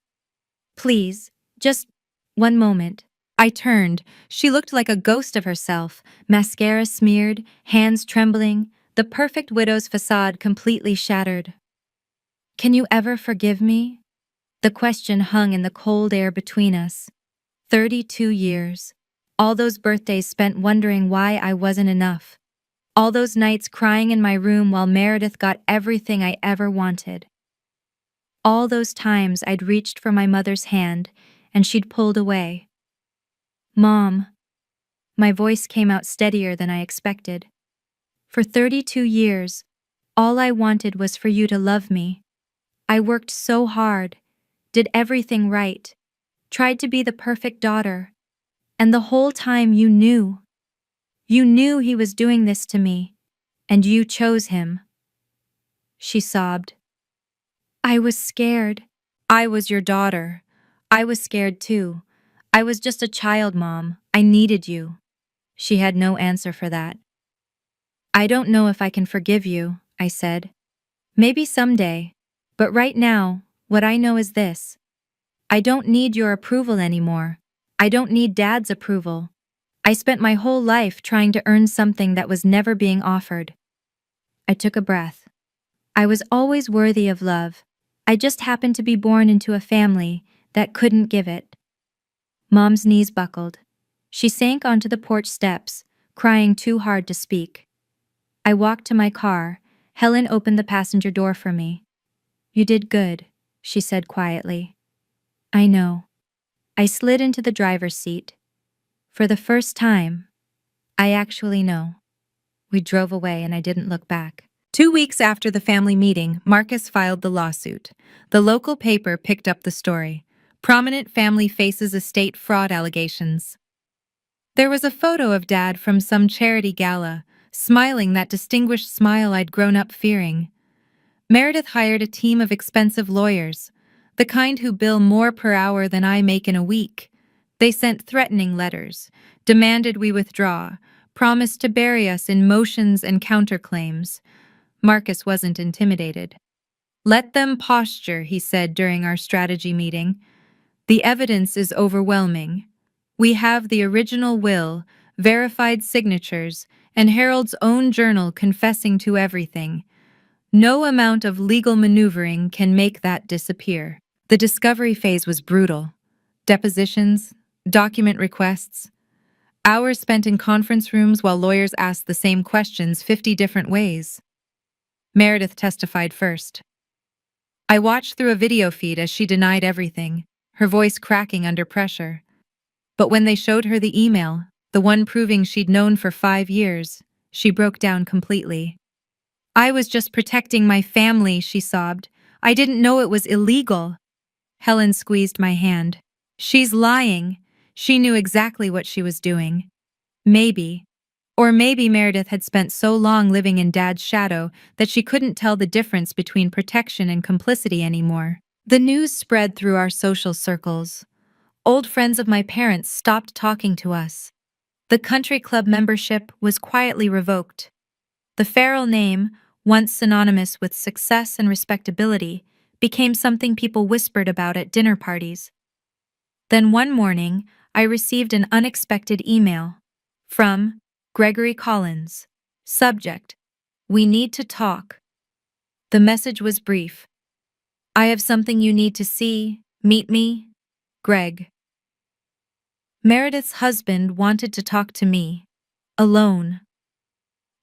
Please, just one moment. I turned. She looked like a ghost of herself, mascara smeared, hands trembling, the perfect widow's facade completely shattered. Can you ever forgive me? The question hung in the cold air between us. 32 years. All those birthdays spent wondering why I wasn't enough. All those nights crying in my room while Meredith got everything I ever wanted. All those times I'd reached for my mother's hand and she'd pulled away. Mom. My voice came out steadier than I expected. For 32 years, all I wanted was for you to love me. I worked so hard, did everything right, tried to be the perfect daughter, and the whole time you knew. You knew he was doing this to me, and you chose him. She sobbed. I was scared. I was your daughter. I was scared too. I was just a child, Mom. I needed you. She had no answer for that. I don't know if I can forgive you, I said. Maybe someday. But right now, what I know is this. I don't need your approval anymore. I don't need Dad's approval. I spent my whole life trying to earn something that was never being offered. I took a breath. I was always worthy of love. I just happened to be born into a family that couldn't give it. Mom's knees buckled. She sank onto the porch steps, crying too hard to speak. I walked to my car. Helen opened the passenger door for me. You did good, she said quietly. I know. I slid into the driver's seat. For the first time, I actually know. We drove away and I didn't look back. 2 weeks after the family meeting, Marcus filed the lawsuit. The local paper picked up the story. Prominent family faces estate fraud allegations. There was a photo of Dad from some charity gala, smiling that distinguished smile I'd grown up fearing. Meredith hired a team of expensive lawyers, the kind who bill more per hour than I make in a week. They sent threatening letters, demanded we withdraw, promised to bury us in motions and counterclaims. Marcus wasn't intimidated. Let them posture, he said during our strategy meeting. The evidence is overwhelming. We have the original will, verified signatures, and Harold's own journal confessing to everything. No amount of legal maneuvering can make that disappear. The discovery phase was brutal. Depositions, document requests, hours spent in conference rooms while lawyers asked the same questions 50 different ways. Meredith testified first. I watched through a video feed as she denied everything, her voice cracking under pressure. But when they showed her the email, the one proving she'd known for 5 years, she broke down completely. I was just protecting my family, she sobbed. I didn't know it was illegal. Helen squeezed my hand. She's lying. She knew exactly what she was doing. Maybe. Or maybe Meredith had spent so long living in Dad's shadow that she couldn't tell the difference between protection and complicity anymore. The news spread through our social circles. Old friends of my parents stopped talking to us. The country club membership was quietly revoked. The Farrell name, once synonymous with success and respectability, became something people whispered about at dinner parties. Then one morning, I received an unexpected email from Gregory Collins. Subject: We need to talk. The message was brief. I have something you need to see. Meet me, Greg. Meredith's husband wanted to talk to me. Alone.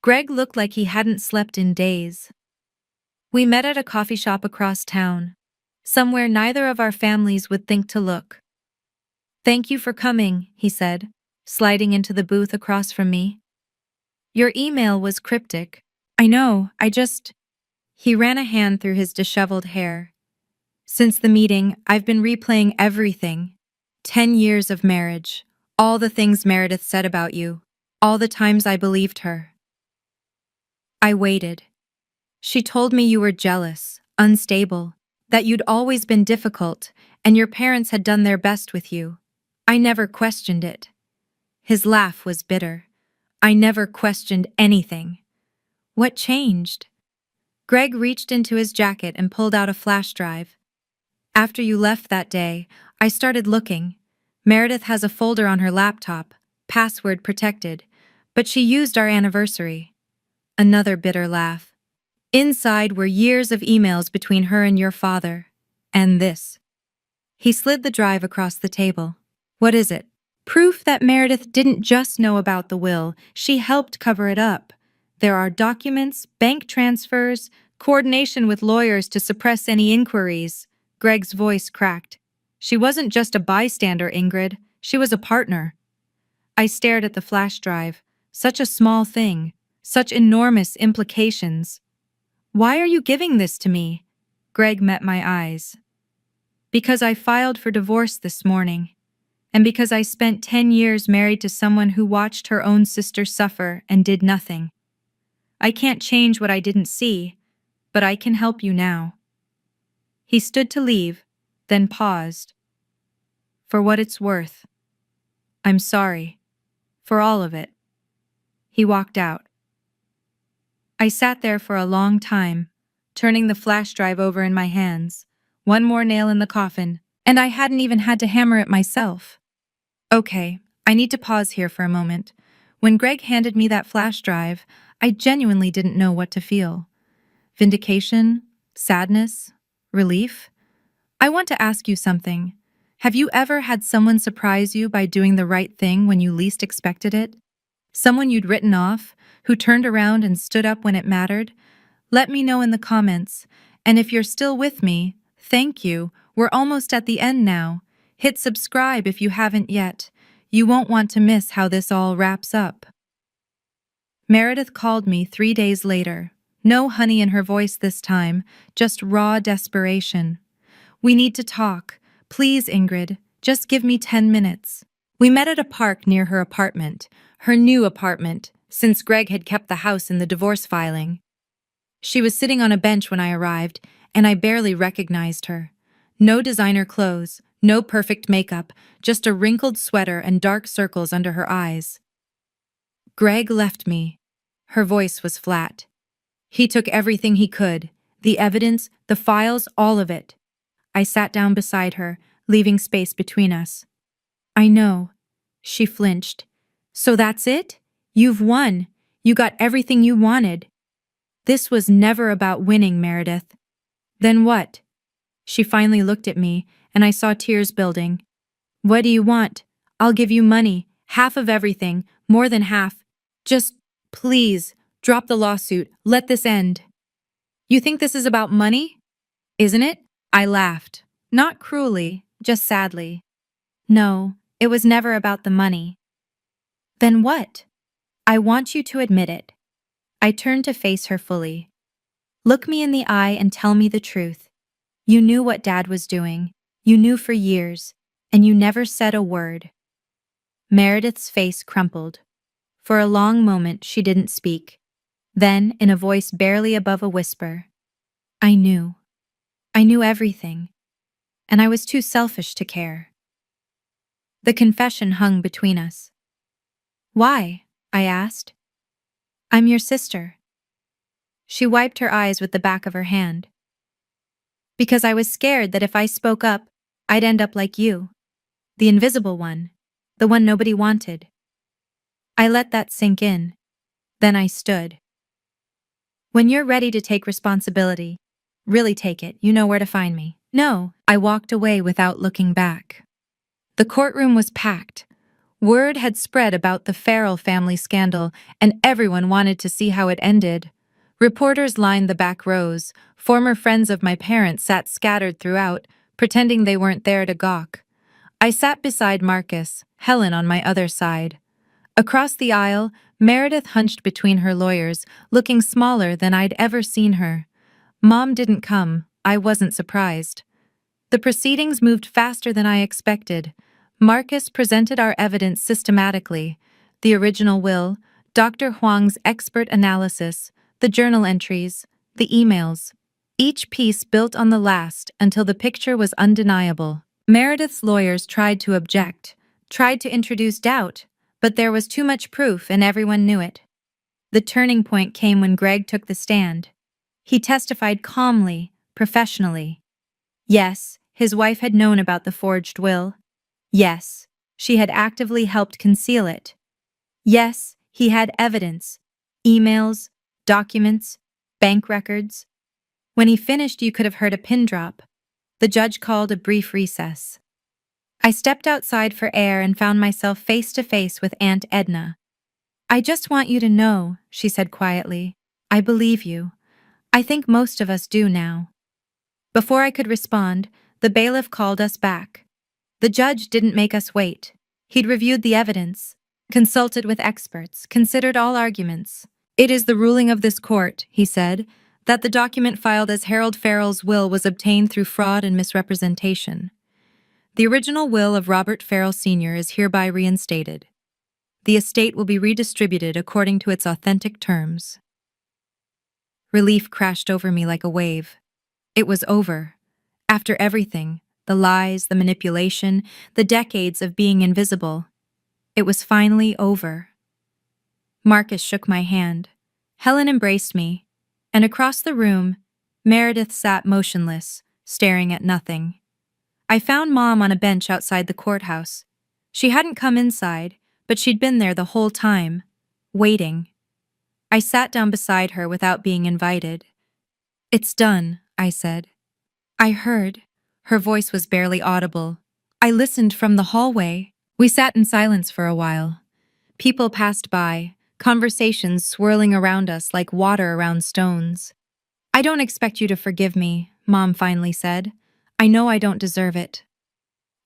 Greg looked like he hadn't slept in days. We met at a coffee shop across town, somewhere neither of our families would think to look. Thank you for coming, he said, sliding into the booth across from me. Your email was cryptic. I know, He ran a hand through his disheveled hair. Since the meeting, I've been replaying everything. 10 years of marriage, all the things Meredith said about you, all the times I believed her. I waited. She told me you were jealous, unstable, that you'd always been difficult, and your parents had done their best with you. I never questioned it. His laugh was bitter. I never questioned anything. What changed? Greg reached into his jacket and pulled out a flash drive. After you left that day, I started looking. Meredith has a folder on her laptop, password protected, but she used our anniversary. Another bitter laugh. Inside were years of emails between her and your father. And this. He slid the drive across the table. What is it? Proof that Meredith didn't just know about the will, she helped cover it up. There are documents, bank transfers, coordination with lawyers to suppress any inquiries. Greg's voice cracked. She wasn't just a bystander, Ingrid. She was a partner. I stared at the flash drive. Such a small thing. Such enormous implications. Why are you giving this to me? Greg met my eyes. Because I filed for divorce this morning. And because I spent 10 years married to someone who watched her own sister suffer and did nothing. I can't change what I didn't see, but I can help you now. He stood to leave, then paused. For what it's worth. I'm sorry. For all of it. He walked out. I sat there for a long time, turning the flash drive over in my hands, one more nail in the coffin, and I hadn't even had to hammer it myself. Okay, I need to pause here for a moment. When Greg handed me that flash drive, I genuinely didn't know what to feel. Vindication? Sadness? Relief? I want to ask you something. Have you ever had someone surprise you by doing the right thing when you least expected it? Someone you'd written off, who turned around and stood up when it mattered? Let me know in the comments. And if you're still with me, thank you. We're almost at the end now. Hit subscribe if you haven't yet. You won't want to miss how this all wraps up. Meredith called me 3 days later. No honey in her voice this time, just raw desperation. We need to talk. Please, Ingrid, just give me 10 minutes. We met at a park near her apartment, her new apartment, since Greg had kept the house in the divorce filing. She was sitting on a bench when I arrived, and I barely recognized her. No designer clothes, no perfect makeup, just a wrinkled sweater and dark circles under her eyes. Greg left me. Her voice was flat. He took everything he could, the evidence, the files, all of it. I sat down beside her, leaving space between us. I know. She flinched. So that's it? You've won. You got everything you wanted. This was never about winning, Meredith. Then what? She finally looked at me, and I saw tears building. What do you want? I'll give you money, half of everything, more than half. Just, please, drop the lawsuit, let this end. You think this is about money? Isn't it? I laughed. Not cruelly, just sadly. No, it was never about the money. Then what? I want you to admit it. I turned to face her fully. Look me in the eye and tell me the truth. You knew what Dad was doing. You knew for years, and you never said a word. Meredith's face crumpled. For a long moment, she didn't speak. Then, in a voice barely above a whisper, I knew. I knew everything. And I was too selfish to care. The confession hung between us. Why? I asked. I'm your sister. She wiped her eyes with the back of her hand. Because I was scared that if I spoke up, I'd end up like you. The invisible one. the one nobody wanted. I let that sink in. Then I stood. When you're ready to take responsibility, really take it, you know where to find me. No, I walked away without looking back. The courtroom was packed. Word had spread about the Farrell family scandal, and everyone wanted to see how it ended. Reporters lined the back rows. Former friends of my parents sat scattered throughout, pretending they weren't there to gawk. I sat beside Marcus, Helen on my other side. Across the aisle, Meredith hunched between her lawyers, looking smaller than I'd ever seen her. Mom didn't come. I wasn't surprised. The proceedings moved faster than I expected. Marcus presented our evidence systematically: the original will, Dr. Huang's expert analysis, the journal entries, the emails. Each piece built on the last until the picture was undeniable. Meredith's lawyers tried to object, tried to introduce doubt, but there was too much proof and everyone knew it. The turning point came when Greg took the stand. He testified calmly, professionally. Yes, his wife had known about the forged will. Yes, she had actively helped conceal it. Yes, he had evidence: emails, documents, bank records. When he finished, you could have heard a pin drop. The judge called a brief recess. I stepped outside for air and found myself face to face with Aunt Edna. "I just want you to know," she said quietly. "I believe you. I think most of us do now." Before I could respond, the bailiff called us back. The judge didn't make us wait. He'd reviewed the evidence, consulted with experts, considered all arguments. "It is the ruling of this court," he said, "that the document filed as Harold Farrell's will was obtained through fraud and misrepresentation. The original will of Robert Farrell Sr. is hereby reinstated. The estate will be redistributed according to its authentic terms." Relief crashed over me like a wave. It was over. After everything, the lies, the manipulation, the decades of being invisible, it was finally over. Marcus shook my hand. Helen embraced me, and across the room, Meredith sat motionless, staring at nothing. I found Mom on a bench outside the courthouse. She hadn't come inside, but she'd been there the whole time, waiting. I sat down beside her without being invited. "It's done," I said. "I heard." Her voice was barely audible. "I listened from the hallway." We sat in silence for a while. People passed by, conversations swirling around us like water around stones. "I don't expect you to forgive me," Mom finally said. "I know I don't deserve it."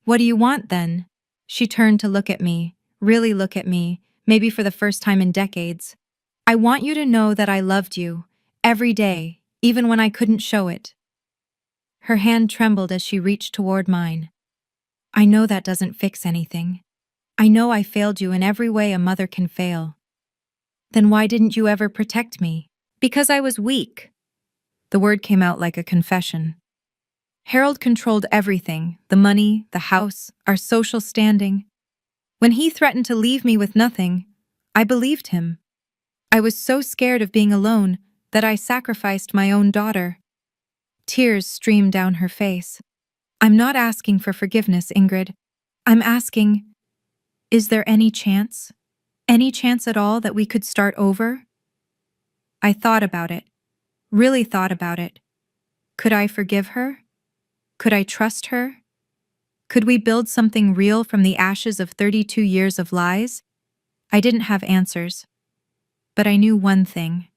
"What do you want, then?" She turned to look at me, really look at me, maybe for the first time in decades. "I want you to know that I loved you, every day, even when I couldn't show it." Her hand trembled as she reached toward mine. "I know that doesn't fix anything. I know I failed you in every way a mother can fail." "Then why didn't you ever protect me?" "Because I was weak." The word came out like a confession. Harold controlled everything: the money, the house, our social standing. When he threatened to leave me with nothing, I believed him. I was so scared of being alone that I sacrificed my own daughter. Tears streamed down her face. "I'm not asking for forgiveness, Ingrid. I'm asking, is there any chance? Any chance at all that we could start over?" I thought about it, really thought about it. Could I forgive her? Could I trust her? Could we build something real from the ashes of 32 years of lies? I didn't have answers, but I knew one thing.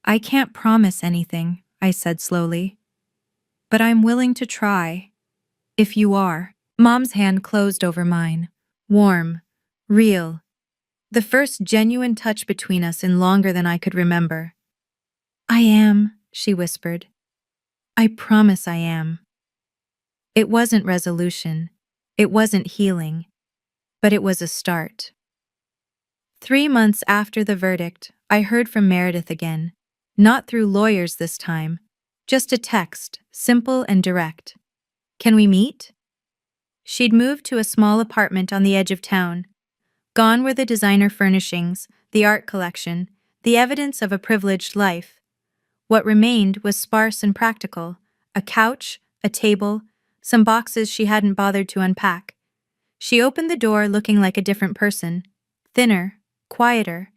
"I can't promise anything," I said slowly, "but I'm willing to try, if you are." Mom's hand closed over mine, warm, real. The first genuine touch between us in longer than I could remember. "I am," she whispered. "I promise I am." It wasn't resolution. It wasn't healing. But it was a start. 3 months after the verdict, I heard from Meredith again. Not through lawyers this time. Just a text, simple and direct. "Can we meet?" She'd moved to a small apartment on the edge of town. Gone were the designer furnishings, the art collection, the evidence of a privileged life. What remained was sparse and practical: a couch, a table, some boxes she hadn't bothered to unpack. She opened the door looking like a different person. Thinner, quieter.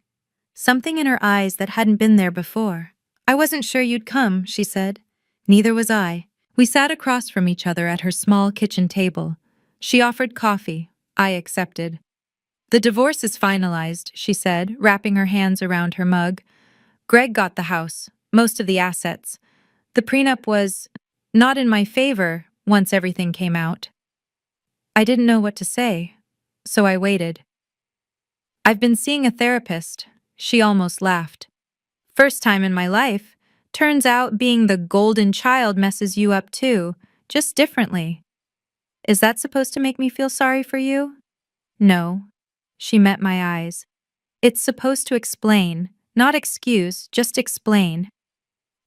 Something in her eyes that hadn't been there before. "I wasn't sure you'd come," she said. Neither was I. We sat across from each other at her small kitchen table. She offered coffee. I accepted. "The divorce is finalized," she said, wrapping her hands around her mug. "Greg got the house, most of the assets. The prenup was not in my favor once everything came out." I didn't know what to say, so I waited. "I've been seeing a therapist." She almost laughed. "First time in my life. Turns out being the golden child messes you up too, just differently." "Is that supposed to make me feel sorry for you?" "No." She met my eyes. "It's supposed to explain, not excuse, just explain."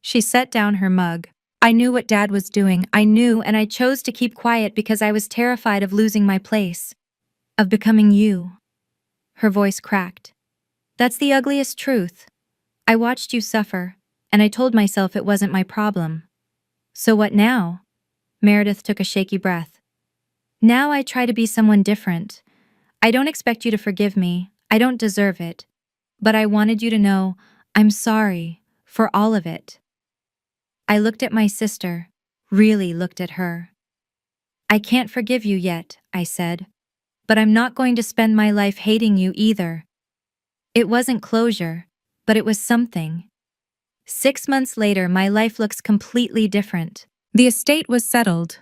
She set down her mug. "I knew what Dad was doing. I knew, and I chose to keep quiet because I was terrified of losing my place. Of becoming you." Her voice cracked. "That's the ugliest truth. I watched you suffer, and I told myself it wasn't my problem. So what now?" Meredith took a shaky breath. "Now I try to be someone different. I don't expect you to forgive me. I don't deserve it. But I wanted you to know I'm sorry for all of it." I looked at my sister, really looked at her. "I can't forgive you yet," I said. "But I'm not going to spend my life hating you either." It wasn't closure, but it was something. 6 months later, my life looks completely different. The estate was settled.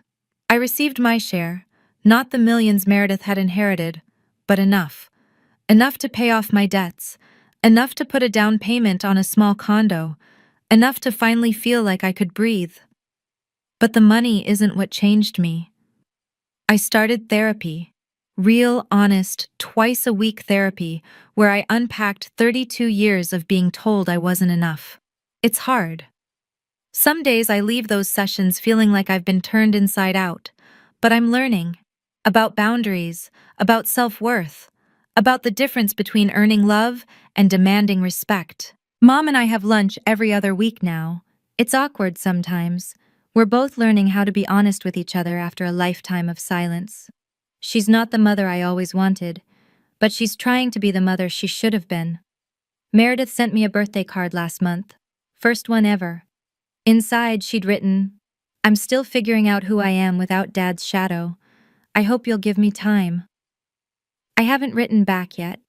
I received my share, not the millions Meredith had inherited, but enough. Enough to pay off my debts, enough to put a down payment on a small condo, enough to finally feel like I could breathe. But the money isn't what changed me. I started therapy. Real, honest, twice-a-week therapy where I unpacked 32 years of being told I wasn't enough. It's hard. Some days I leave those sessions feeling like I've been turned inside out, but I'm learning about boundaries, about self-worth, about the difference between earning love and demanding respect. Mom and I have lunch every other week now. It's awkward sometimes. We're both learning how to be honest with each other after a lifetime of silence. She's not the mother I always wanted, but she's trying to be the mother she should have been. Meredith sent me a birthday card last month. First one ever. Inside, she'd written, "I'm still figuring out who I am without Dad's shadow. I hope you'll give me time." I haven't written back yet.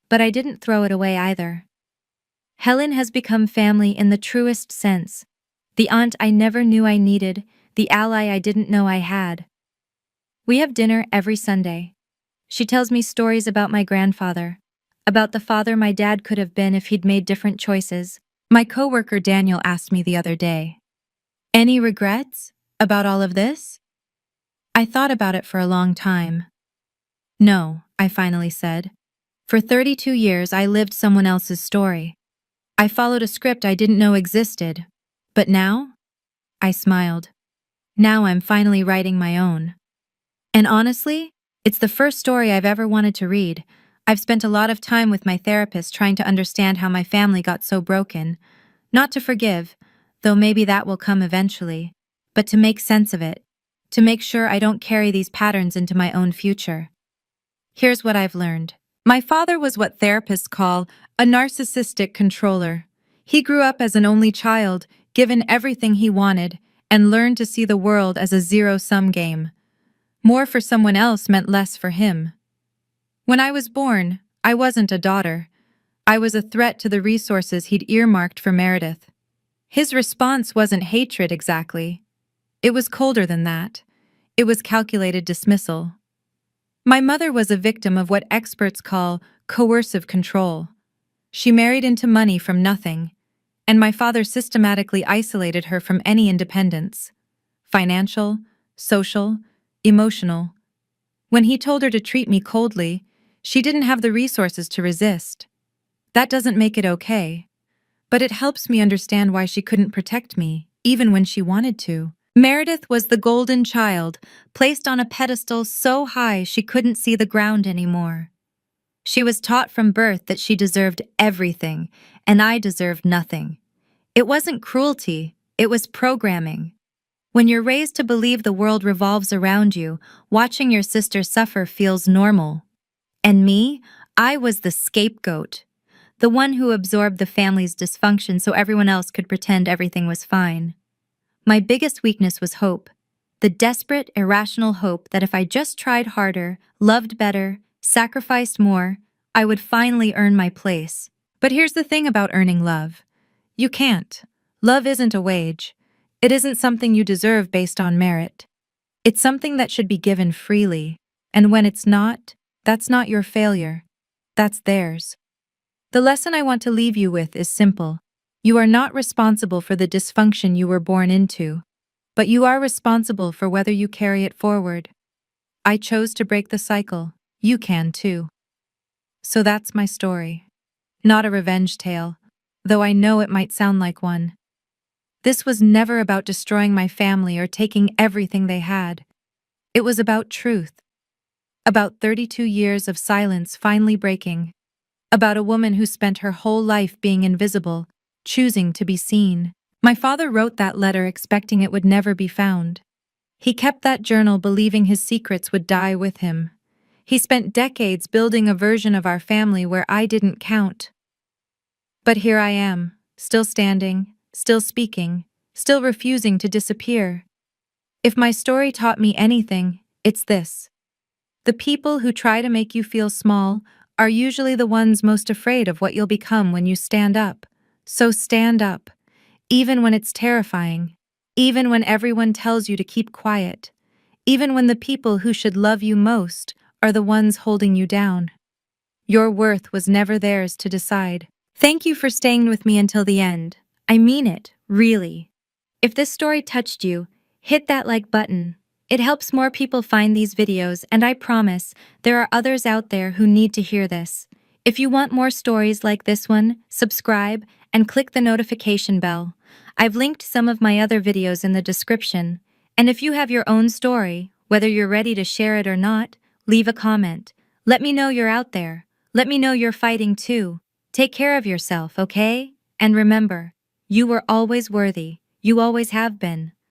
But I didn't throw it away either. Helen has become family in the truest sense. The aunt I never knew I needed, the ally I didn't know I had. We have dinner every Sunday. She tells me stories about my grandfather, about the father my dad could have been if he'd made different choices. My coworker Daniel asked me the other day, "Any regrets about all of this?" I thought about it for a long time. "No," I finally said. "For 32 years I lived someone else's story. I followed a script I didn't know existed. But now?" I smiled. "Now I'm finally writing my own. And honestly, it's the first story I've ever wanted to read. I've spent a lot of time with my therapist trying to understand how my family got so broken. Not to forgive, though maybe that will come eventually, but to make sense of it, to make sure I don't carry these patterns into my own future. Here's what I've learned. My father was what therapists call a narcissistic controller. He grew up as an only child, given everything he wanted, and learned to see the world as a zero-sum game. More for someone else meant less for him. When I was born, I wasn't a daughter. I was a threat to the resources he'd earmarked for Meredith. His response wasn't hatred exactly. It was colder than that. It was calculated dismissal. My mother was a victim of what experts call coercive control. She married into money from nothing, and my father systematically isolated her from any independence. Financial, social, emotional. When he told her to treat me coldly, she didn't have the resources to resist. That doesn't make it okay, but it helps me understand why she couldn't protect me, even when she wanted to. Meredith was the golden child, placed on a pedestal so high she couldn't see the ground anymore. She was taught from birth that she deserved everything, and I deserved nothing. It wasn't cruelty, it was programming. When you're raised to believe the world revolves around you, watching your sister suffer feels normal. And me, I was the scapegoat, the one who absorbed the family's dysfunction so everyone else could pretend everything was fine. My biggest weakness was hope, the desperate, irrational hope that if I just tried harder, loved better, sacrificed more, I would finally earn my place. But here's the thing about earning love. You can't. Love isn't a wage. It isn't something you deserve based on merit. It's something that should be given freely. And when it's not, that's not your failure. That's theirs. The lesson I want to leave you with is simple. You are not responsible for the dysfunction you were born into, but you are responsible for whether you carry it forward. I chose to break the cycle. You can too. So that's my story. Not a revenge tale, though I know it might sound like one. This was never about destroying my family or taking everything they had. It was about truth. About 32 years of silence finally breaking. About a woman who spent her whole life being invisible, choosing to be seen. My father wrote that letter expecting it would never be found. He kept that journal believing his secrets would die with him. He spent decades building a version of our family where I didn't count. But here I am, still standing, still speaking, still refusing to disappear. If my story taught me anything, it's this. The people who try to make you feel small are usually the ones most afraid of what you'll become when you stand up. So stand up, even when it's terrifying, even when everyone tells you to keep quiet, even when the people who should love you most are the ones holding you down. Your worth was never theirs to decide. Thank you for staying with me until the end. I mean it, really. If this story touched you, hit that like button. It helps more people find these videos, and I promise there are others out there who need to hear this. If you want more stories like this one, subscribe and click the notification bell. I've linked some of my other videos in the description. And if you have your own story, whether you're ready to share it or not, leave a comment. Let me know you're out there. Let me know you're fighting too. Take care of yourself, okay? And remember, you were always worthy. You always have been.